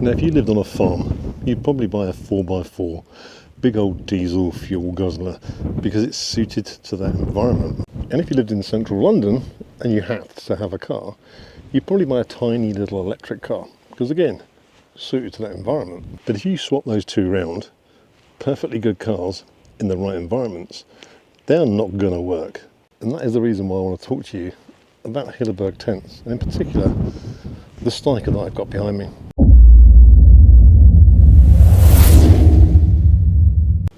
Now, if you lived on a farm, you'd probably buy a 4x4, big old diesel fuel guzzler, because it's suited to that environment. And if you lived in central London and you had to have a car, you'd probably buy a tiny little electric car, because again, suited to that environment. But if you swap those two around, perfectly good cars in the right environments, they're not going to work. And that is the reason why I want to talk to you about Hilleberg tents, and in particular, the staika that I've got behind me.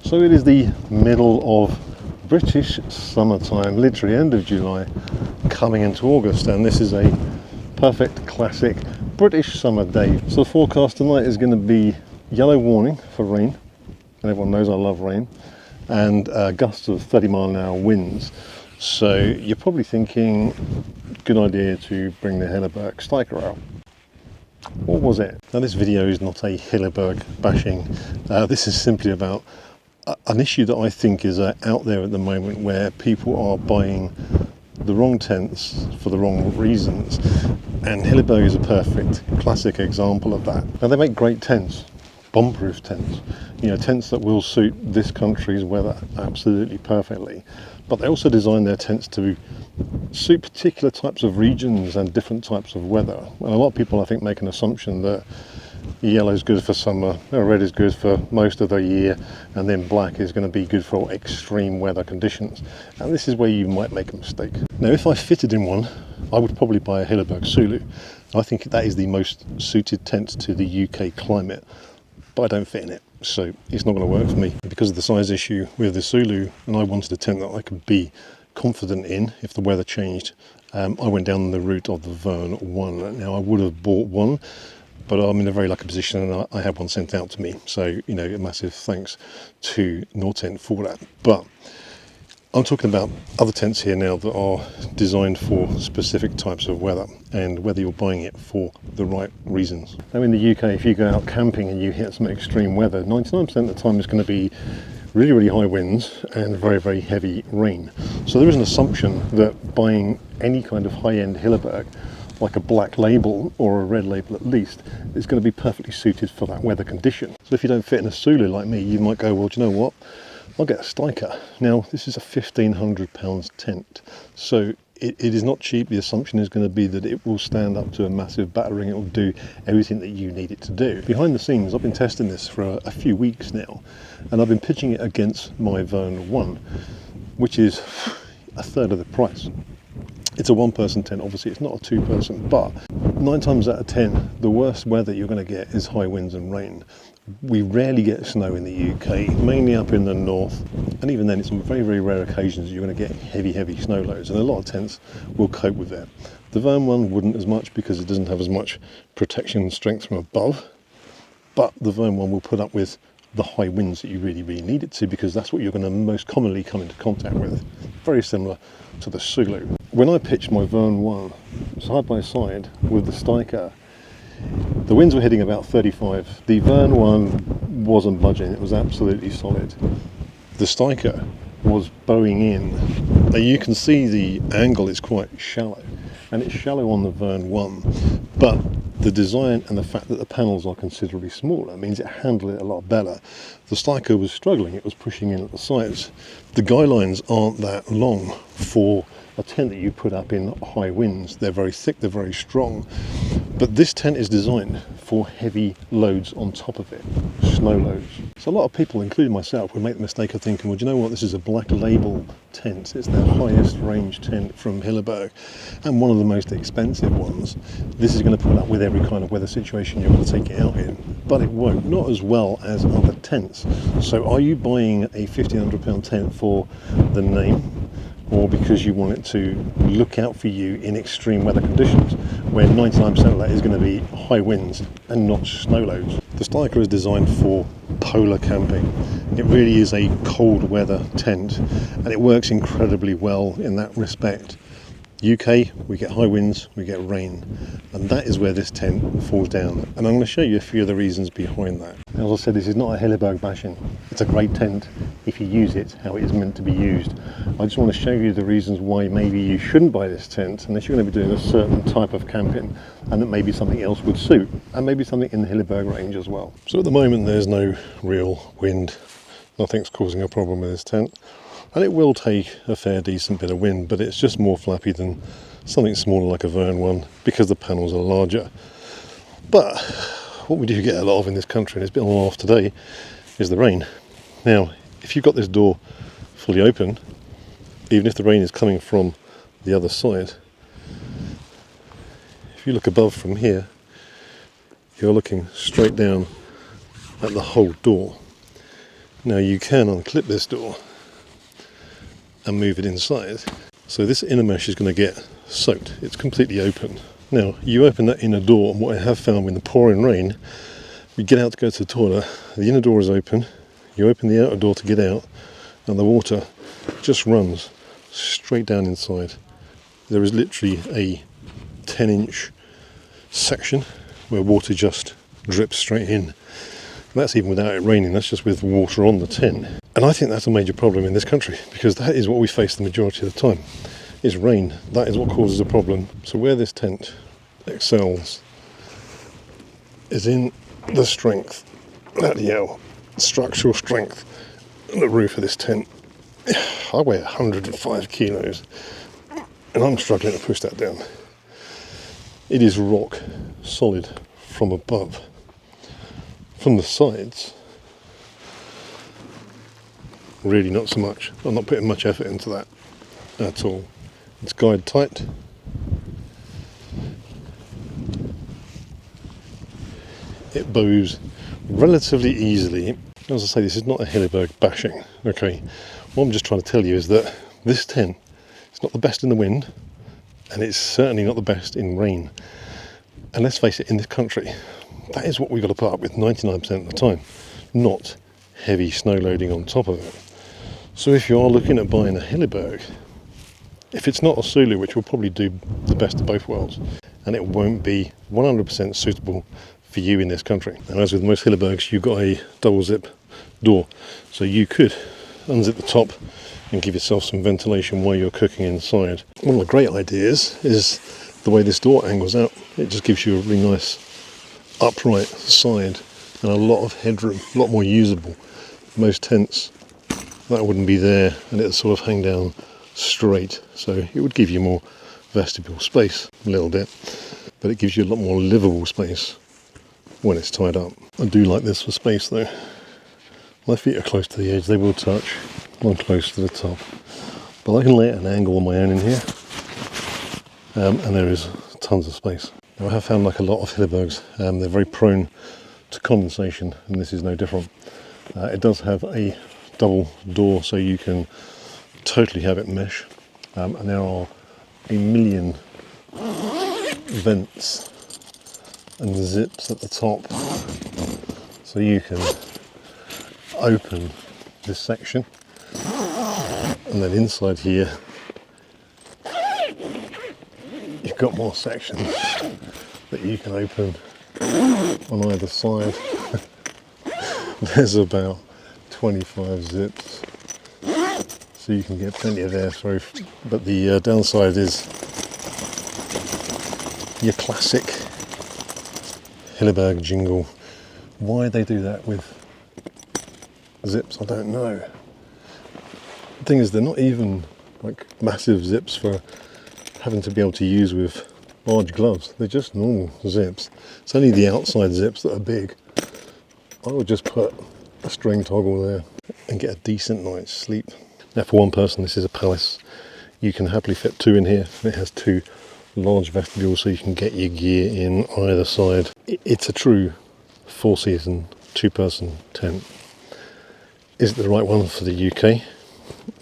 So it is the middle of British summertime, literally end of July, coming into August, and this is a perfect classic British summer day. So the forecast tonight is going to be yellow warning for rain, and everyone knows I love rain, and gusts of 30-mile-an-hour winds. So you're probably thinking, good idea to bring the Hilleberg staika out. What was it? Now, this video is not a Hilleberg bashing. This is simply about an issue that I think is out there at the moment, where people are buying the wrong tents for the wrong reasons, and Hilleberg is a perfect classic example of that. Now, they make great tents, bomb-proof tents, you know, tents that will suit this country's weather absolutely perfectly, but they also design their tents to suit particular types of regions and different types of weather. And a lot of people, I think, make an assumption that yellow is good for summer, red is good for most of the year, and then black is going to be good for extreme weather conditions. And this is where you might make a mistake. Now, if I fitted in one, I would probably buy a Hilleberg Sulu. I think that is the most suited tent to the UK climate, but I don't fit in it, so it's not going to work for me. Because of the size issue with the Sulu, and I wanted a tent that I could be confident in if the weather changed, I went down the route of the Vern 1. Now, I would have bought one, but I'm in a very lucky position, and I had one sent out to me. So, you know, a massive thanks to Nortent for that. But I'm talking about other tents here now that are designed for specific types of weather, and whether you're buying it for the right reasons. Now, in the UK, if you go out camping and you hit some extreme weather, 99% of the time it's going to be really, really high winds and very, very heavy rain. So there is an assumption that buying any kind of high-end Hilleberg, like a black label or a red label at least, is going to be perfectly suited for that weather condition. So if you don't fit in a Sulu like me, you might go, well, do you know what? I'll get a staika. Now, this is a £1,500 tent, so it is not cheap. The assumption is going to be that it will stand up to a massive battering. It will do everything that you need it to do. Behind the scenes, I've been testing this for a few weeks now, and I've been pitching it against my Vern 1, which is a third of the price. It's a one-person tent, obviously it's not a two-person, but 9 times out of 10, the worst weather you're going to get is high winds and rain. We rarely get snow in the UK, mainly up in the north, and even then it's on very, very rare occasions you're going to get heavy snow loads, and a lot of tents will cope with that. The Vern 1 wouldn't as much because it doesn't have as much protection and strength from above, but the Vern 1 will put up with the high winds that you really, really need it to, because that's what you're going to most commonly come into contact with. Very similar to the Sulu. When I pitched my Vern 1 side by side with the staika, the winds were hitting about 35. The Vern 1 wasn't budging, it was absolutely solid. The staika was bowing in. Now you can see the angle is quite shallow, and it's shallow on the Vern 1, but the design and the fact that the panels are considerably smaller means it handled it a lot better. The staika was struggling, it was pushing in at the sides. The guy lines aren't that long for a tent that you put up in high winds. They're very thick, they're very strong. But this tent is designed for heavy loads on top of it, snow loads. So a lot of people, including myself, would make the mistake of thinking, well, do you know what, this is a black label tent. It's their highest range tent from Hilleberg, and one of the most expensive ones. This is going to put up with every kind of weather situation you're going to take it out in, but it won't, not as well as other tents. So are you buying a £1,500 tent for the name, or because you want it to look out for you in extreme weather conditions, where 99% of that is going to be high winds and not snow loads? The staika is designed for polar camping. It really is a cold weather tent, and it works incredibly well in that respect. UK, we get high winds, we get rain, and that is where this tent falls down. And I'm going to show you a few of the reasons behind that. As I said, this is not a Hilleberg bashing. It's a great tent if you use it how it is meant to be used. I just want to show you the reasons why maybe you shouldn't buy this tent unless you're going to be doing a certain type of camping, and that maybe something else would suit, and maybe something in the Hilleberg range as well. So at the moment there's no real wind, nothing's causing a problem with this tent. And it will take a fair decent bit of wind, but it's just more flappy than something smaller like a Verne one because the panels are larger. But what we do get a lot of in this country, and it's been a lot off today, is the rain. Now, if you've got this door fully open, even if the rain is coming from the other side, if you look above from here, you're looking straight down at the whole door. Now you can unclip this door and move it inside. So this inner mesh is going to get soaked. It's completely open. Now you open that inner door, and what I have found when the pouring rain, we get out to go to the toilet, the inner door is open, you open the outer door to get out, and the water just runs straight down inside. There is literally a 10-inch section where water just drips straight in. That's even without it raining, that's just with water on the tent. And I think that's a major problem in this country, because that is what we face the majority of the time, is rain. That is what causes a problem. So where this tent excels is in the strength, the structural strength of the roof of this tent. I weigh 105 kilos, and I'm struggling to push that down. It is rock solid from above. From the sides, really not so much. I'm not putting much effort into that at all. It's guide tight. It bows relatively easily. As I say, this is not a Hilleberg bashing, okay? What I'm just trying to tell you is that this tent is not the best in the wind, and it's certainly not the best in rain. And let's face it, in this country, that is what we've got to put up with 99% of the time, not heavy snow loading on top of it. So if you are looking at buying a Hilleberg, if it's not a Sulu, which will probably do the best of both worlds, and it won't be 100% suitable for you in this country. And as with most Hillebergs, you've got a double zip door, so you could unzip the top and give yourself some ventilation while you're cooking inside. One of the great ideas is the way this door angles out. It just gives you a really nice upright side and a lot of headroom, a lot more usable. Most tents, that wouldn't be there, and it'd sort of hang down straight, so it would give you more vestibule space a little bit, but it gives you a lot more livable space when it's tied up. I do like this for space though. My feet are close to the edge, they will touch. I'm close to the top, but I can lay at an angle on my own in here, and there is tons of space. Now I have found, like a lot of Hillebergs, they're very prone to condensation, and this is no different. It does have a double door, so you can totally have it mesh, and there are a million vents and zips at the top, so you can open this section, and then inside here you've got more sections that you can open on either side. There's about 25 zips, so you can get plenty of airflow, but the downside is your classic Hilleberg jingle. Why they do that with zips, I don't know. The thing is, they're not even like massive zips for having to be able to use with large gloves. They're just normal zips. It's only the outside zips that are big. I would just put a string toggle there and get a decent night's sleep. Now for one person, this is a palace. You can happily fit two in here. It has two large vestibules, so you can get your gear in either side. It's a true four-season, two-person tent. Is it the right one for the UK?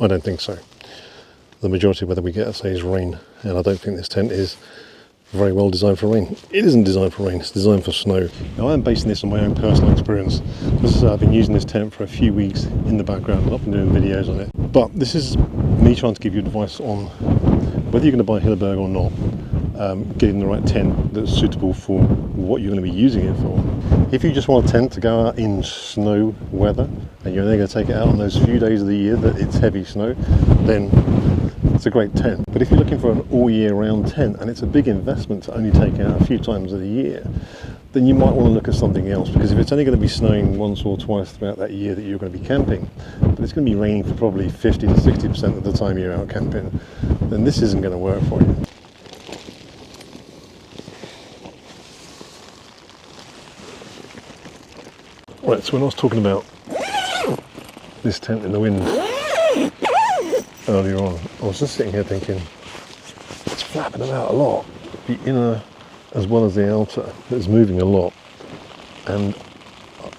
I don't think so. The majority of weather we get, I say, is rain, and I don't think this tent is very well designed for rain. It isn't designed for rain, it's designed for snow. Now I'm basing this on my own personal experience. As I say, I've been using this tent for a few weeks in the background. I've not been doing videos on it. But this is me trying to give you advice on whether you're going to buy Hilleberg or not, getting the right tent that's suitable for what you're going to be using it for. If you just want a tent to go out in snow weather and you're only going to take it out on those few days of the year that it's heavy snow, then it's a great tent. But if you're looking for an all year round tent and it's a big investment to only take it out a few times of the year, then you might want to look at something else, because if it's only going to be snowing once or twice throughout that year that you're going to be camping, but it's going to be raining for probably 50 to 60% of the time you're out camping, then this isn't going to work for you. Right, so when I was talking about this tent in the wind earlier on, I was just sitting here thinking, it's flapping about a lot. The inner as well as the outer is moving a lot. And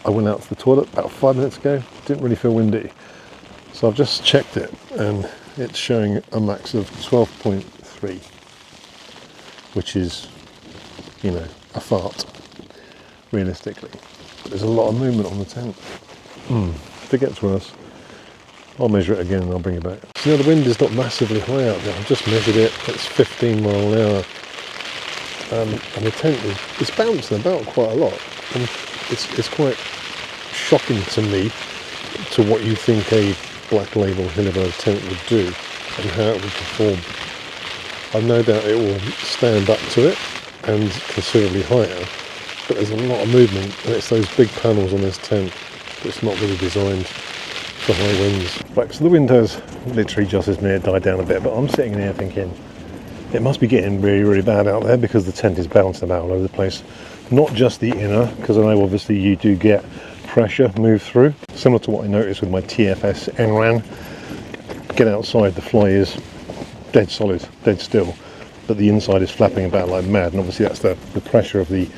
I went out to the toilet about 5 minutes ago, didn't really feel windy. So I've just checked it and it's showing a max of 12.3, which is, you know, a fart, realistically. But there's a lot of movement on the tent. If it gets worse, I'll measure it again and I'll bring it back. So now the wind is not massively high out there. I've just measured it, it's 15 mile an hour. And the tent is bouncing about quite a lot. And it's quite shocking to me to what you think a black label Hilleberg tent would do and how it would perform. I've no doubt it will stand up to it and considerably higher, but there's a lot of movement and it's those big panels on this tent that's not really designed for high winds. Right, so the wind has literally just this minute died down a bit, but I'm sitting in here thinking it must be getting really, really bad out there because the tent is bouncing about all over the place. Not just the inner, because I know obviously you do get pressure move through. Similar to what I noticed with my TFS NRAN. Get outside, the fly is dead solid, dead still, but the inside is flapping about like mad, and obviously that's the pressure of the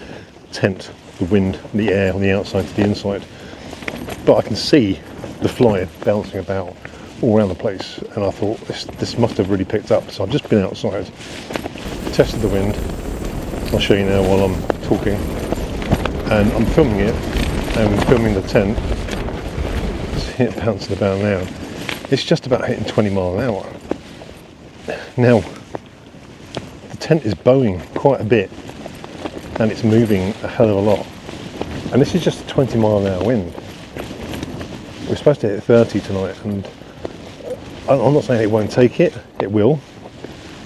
tent, the wind, the air on the outside to the inside. But I can see the fly bouncing about all around the place, and I thought this must have really picked up. So I've just been outside, tested the wind. I'll show you now while I'm talking, and I'm filming it and filming the tent. See it bouncing about now. It's just about hitting 20 mile an hour. Now the tent is bowing quite a bit and it's moving a hell of a lot, and this is just a 20 mile an hour wind. We're supposed to hit 30 tonight, and I'm not saying it won't take it, it will.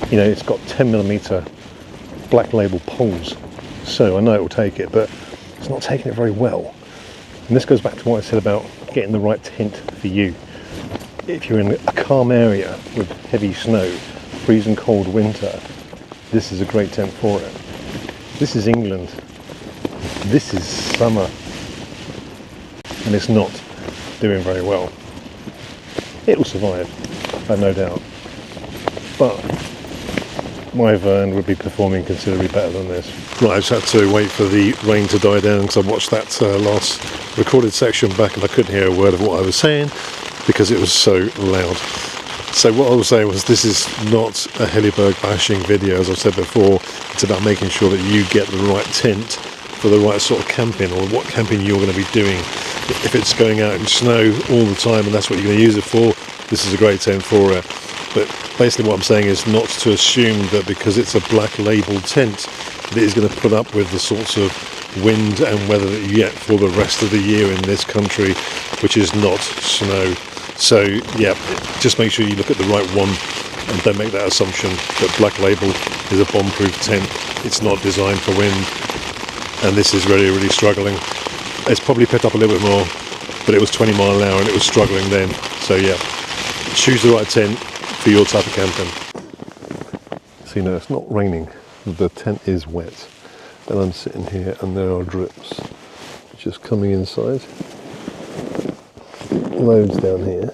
You know, it's got 10mm black label poles, so I know it will take it, but it's not taking it very well. And this goes back to what I said about getting the right tent for you. If you're in a calm area with heavy snow, freezing cold winter, this is a great tent for it. This is England, this is summer, and it's not doing very well. It will survive, I have no doubt, but my Vern would be performing considerably better than this. Right, I just had to wait for the rain to die down because I watched that last recorded section back and I couldn't hear a word of what I was saying because it was so loud. So what I was saying was, this is not a Hilleberg bashing video. As I've said before, it's about making sure that you get the right tent for the right sort of camping, or what camping you're going to be doing. If it's going out in snow all the time and that's what you're going to use it for, this is a great tent for it. But basically what I'm saying is not to assume that because it's a black label tent that it is going to put up with the sorts of wind and weather that you get for the rest of the year in this country, which is not snow. So yeah, just make sure you look at the right one and don't make that assumption that black label is a bomb-proof tent. It's not designed for wind, and this is really, really struggling. It's probably picked up a little bit more, but it was 20 mile an hour and it was struggling then. So yeah, choose the right tent for your type of camping. So you know, it's not raining, the tent is wet, and I'm sitting here and there are drips just coming inside. Loads down here,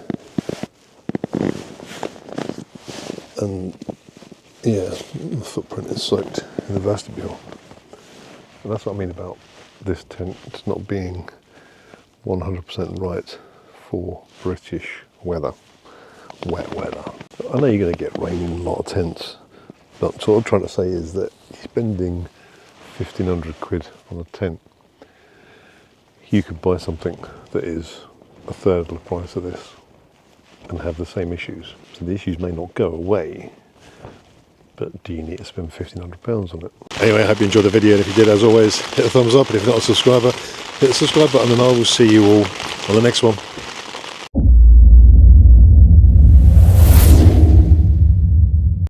and yeah, the footprint is soaked in the vestibule. And that's what I mean about this tent not being 100% right for British weather, wet weather. I know you're going to get rain in a lot of tents, but what I'm trying to say is that spending 1,500 quid on a tent, you could buy something that is a third of the price of this and have the same issues. So the issues may not go away, But do you need to spend £1,500 on it? Anyway, I hope you enjoyed the video, and if you did, as always, hit a thumbs up, and if you're not a subscriber, hit the subscribe button, and I will see you all on the next one.